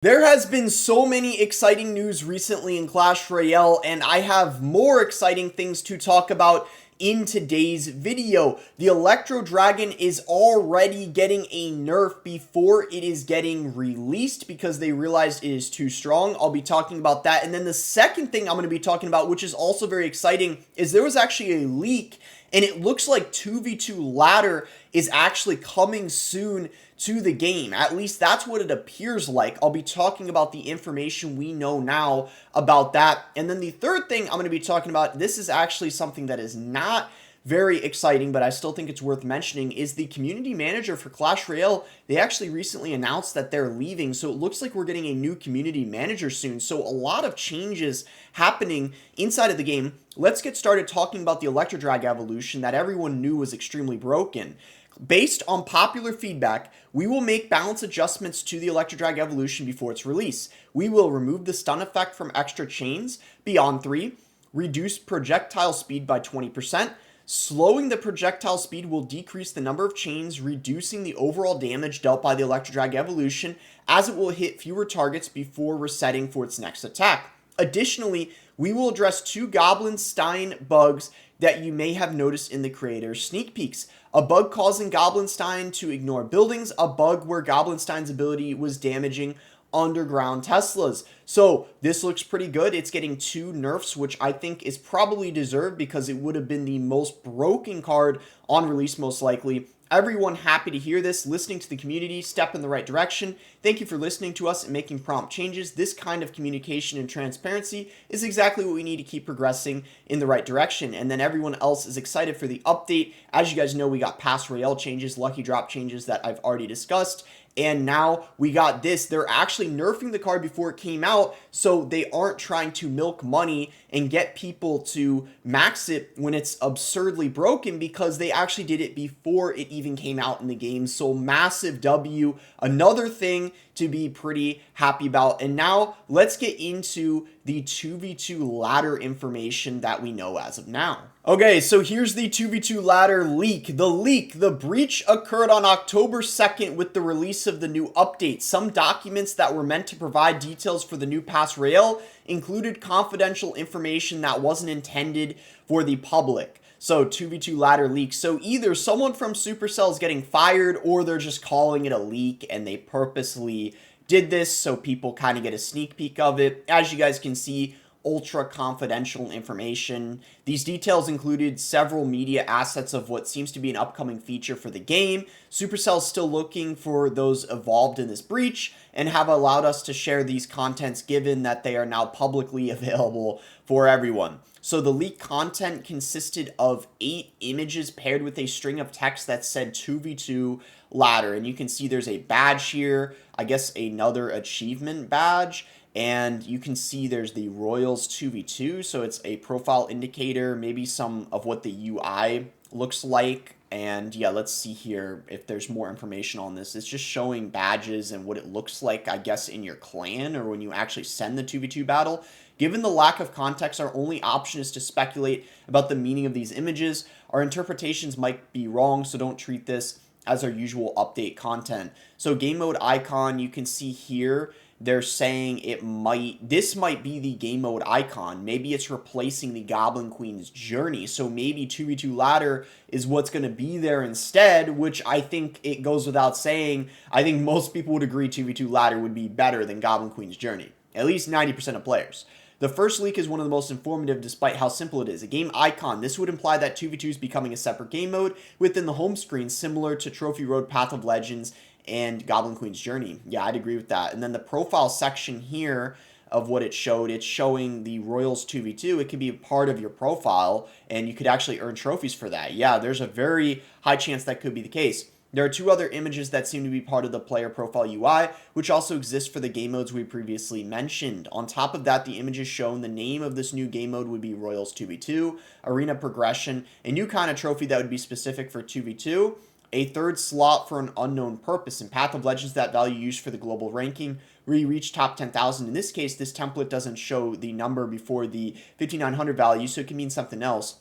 There has been so many exciting news recently in Clash Royale, and I have more exciting things to talk about in today's video. The Electro Dragon is already getting a nerf before it is getting released because they realized it is too strong. I'll be talking about that. And then the second thing I'm going to be talking about, which is also very exciting, is there was actually a leak, and it looks like 2v2 ladder is actually coming soon to the game. At least that's what it appears like. I'll be talking about the information we know now about that. And then the third thing I'm going to be talking about, this is actually something that is not very exciting, but I still think it's worth mentioning, is the community manager for Clash Royale. They actually recently announced that they're leaving, so it looks like we're getting a new community manager soon. So a lot of changes happening inside of the game. Let's get started talking about the Electro Dragon evolution that everyone knew was extremely broken. Based on popular feedback, we will make balance adjustments to the Electro Dragon evolution before its release. We will remove the stun effect from extra chains beyond 3, reduce projectile speed by 20%, slowing the projectile speed will decrease the number of chains, reducing the overall damage dealt by the Electro Dragon evolution as it will hit fewer targets before resetting for its next attack. Additionally, we will address 2 Goblin Stein bugs that you may have noticed in the creator's sneak peeks. A bug causing Goblin Stein to ignore buildings, a bug where Goblin Stein's ability was damaging underground Teslas. So this looks pretty good. It's getting 2 nerfs, which I think is probably deserved because it would have been the most broken card on release most likely. Everyone happy to hear this, listening to the community, step in the right direction. Thank you for listening to us and making prompt changes. This kind of communication and transparency is exactly what we need to keep progressing in the right direction. And then everyone else is excited for the update. As you guys know, we got past Royale changes, lucky drop changes that I've already discussed. And now we got this. They're actually nerfing the card before it came out, so they aren't trying to milk money and get people to max it when it's absurdly broken, because they actually did it before it even came out in the game. So massive W, another thing to be pretty happy about. And now let's get into the 2v2 ladder information that we know as of now. Okay, so here's the 2v2 ladder leak. The breach occurred on October 2nd with the release of the new update. Some documents that were meant to provide details for the new Pass Royale included confidential information that wasn't intended for the public. So 2v2 ladder leak. So either someone from Supercell is getting fired, or they're just calling it a leak and they purposely did this so people kind of get a sneak peek of it. As you guys can see, ultra confidential information. These details included several media assets of what seems to be an upcoming feature for the game. Supercell is still looking for those involved in this breach and have allowed us to share these contents given that they are now publicly available for everyone. So the leaked content consisted of 8 images paired with a string of text that said 2v2 ladder. And you can see there's a badge here, I guess another achievement badge. And you can see there's the Royals 2v2, so it's a profile indicator, maybe some of what the UI looks like. And yeah, let's see here if there's more information on this. It's just showing badges and what it looks like, I guess, in your clan or when you actually send the 2v2 battle. Given the lack of context, our only option is to speculate about the meaning of these images. Our interpretations might be wrong, so don't treat this as our usual update content. So game mode icon, you can see here, they're saying this might be the game mode icon. Maybe it's replacing the Goblin Queen's journey. So maybe 2v2 ladder is what's going to be there instead, which I think it goes without saying. I think most people would agree 2v2 ladder would be better than Goblin Queen's journey. At least 90% of players. The first leak is one of the most informative despite how simple it is. A game icon. This would imply that 2v2 is becoming a separate game mode within the home screen, similar to Trophy Road, Path of Legends, and Goblin Queen's Journey. Yeah, I'd agree with that. And then the profile section here of what it showed, it's showing the Royals 2v2. It could be a part of your profile, and you could actually earn trophies for that. Yeah, there's a very high chance that could be the case. There are 2 other images that seem to be part of the player profile UI, which also exist for the game modes we previously mentioned. On top of that, the images shown the name of this new game mode would be Royals 2v2, Arena Progression, a new kind of trophy that would be specific for 2v2, a 3rd slot for an unknown purpose. In Path of Legends, that value used for the global ranking, where you reach top 10,000. In this case, this template doesn't show the number before the 5,900 value, so it can mean something else.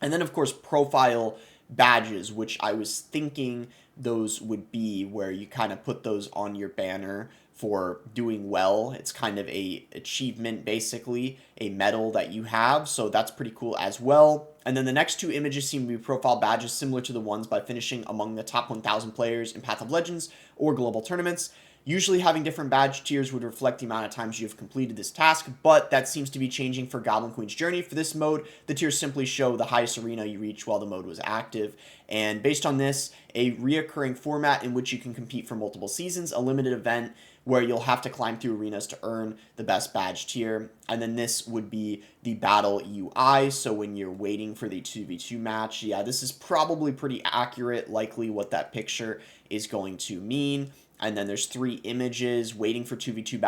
And then, of course, profile badges, which I was thinking those would be where you kind of put those on your banner for doing well. It's kind of a achievement, basically, a medal that you have, so that's pretty cool as well. And then the next two images seem to be profile badges similar to the ones by finishing among the top 1,000 players in Path of Legends or global tournaments. Usually having different badge tiers would reflect the amount of times you have completed this task, but that seems to be changing for Goblin Queen's Journey. For this mode, the tiers simply show the highest arena you reach while the mode was active. And based on this, a reoccurring format in which you can compete for multiple seasons, a limited event where you'll have to climb through arenas to earn the best badge tier. And then this would be the battle UI, so when you're waiting for the 2v2 match, yeah, this is probably pretty accurate, likely what that picture is going to mean. And then there's 3 images, waiting for 2v2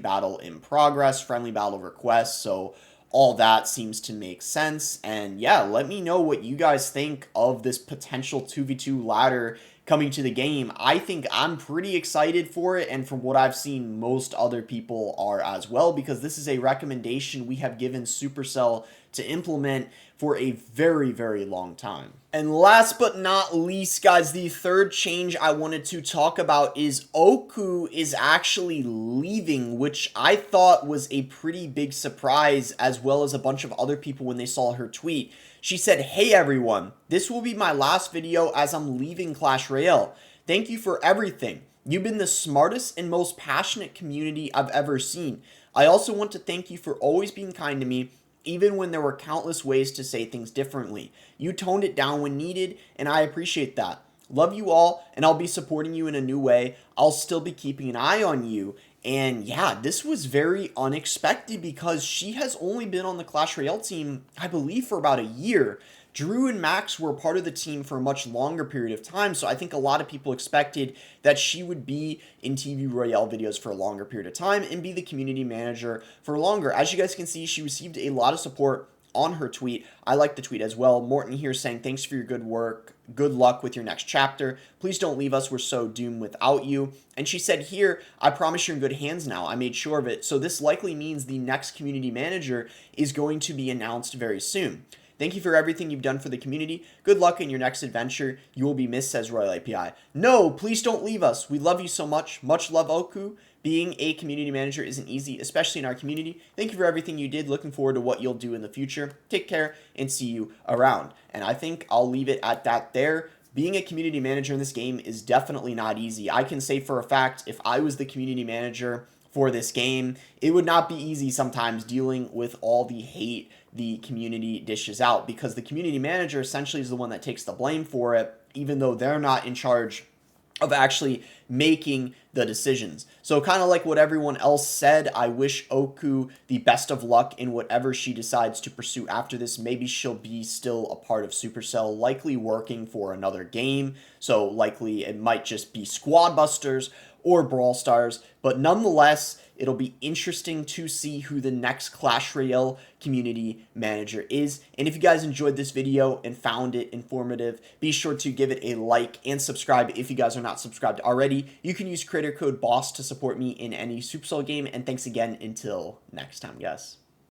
battle in progress, friendly battle request. So all that seems to make sense. And yeah, let me know what you guys think of this potential 2v2 ladder coming to the game. I think I'm pretty excited for it, and from what I've seen, most other people are as well, because this is a recommendation we have given Supercell to implement for a very, very long time. And last but not least, guys, the third change I wanted to talk about is Oku is actually leaving, which I thought was a pretty big surprise, as well as a bunch of other people when they saw her tweet. She said, "Hey everyone, this will be my last video as I'm leaving Clash Royale. Thank you for everything. You've been the smartest and most passionate community I've ever seen. I also want to thank you for always being kind to me, even when there were countless ways to say things differently. You toned it down when needed, and I appreciate that. Love you all, and I'll be supporting you in a new way. I'll still be keeping an eye on you." And yeah, this was very unexpected because she has only been on the Clash Royale team, I believe, for about a year. Drew and Max were part of the team for a much longer period of time, so I think a lot of people expected that she would be in TV Royale videos for a longer period of time and be the community manager for longer. As you guys can see, she received a lot of support on her tweet. I like the tweet as well. Morton here saying, "Thanks for your good work. Good luck with your next chapter. Please don't leave us. We're so doomed without you." And she said here, "I promise you're in good hands now. I made sure of it." So this likely means the next community manager is going to be announced very soon. "Thank you for everything you've done for the community. Good luck in your next adventure. You will be missed," says Royal API. No, please don't leave us. We love you so much. Much love, Oku. Being a community manager isn't easy, especially in our community. Thank you for everything you did. Looking forward to what you'll do in the future. Take care and see you around. And I think I'll leave it at that there. Being a community manager in this game is definitely not easy. I can say for a fact, if I was the community manager for this game, it would not be easy sometimes dealing with all the hate the community dishes out, because the community manager essentially is the one that takes the blame for it, even though they're not in charge of actually making the decisions. So kind of like what everyone else said, I wish Oku the best of luck in whatever she decides to pursue after this. Maybe she'll be still a part of Supercell, likely working for another game. So likely it might just be Squad Busters or Brawl Stars, but nonetheless, it'll be interesting to see who the next Clash Royale community manager is. And if you guys enjoyed this video and found it informative, be sure to give it a like and subscribe if you guys are not subscribed already. You can use creator code BOSS to support me in any Supercell game. And thanks again until next time, guys.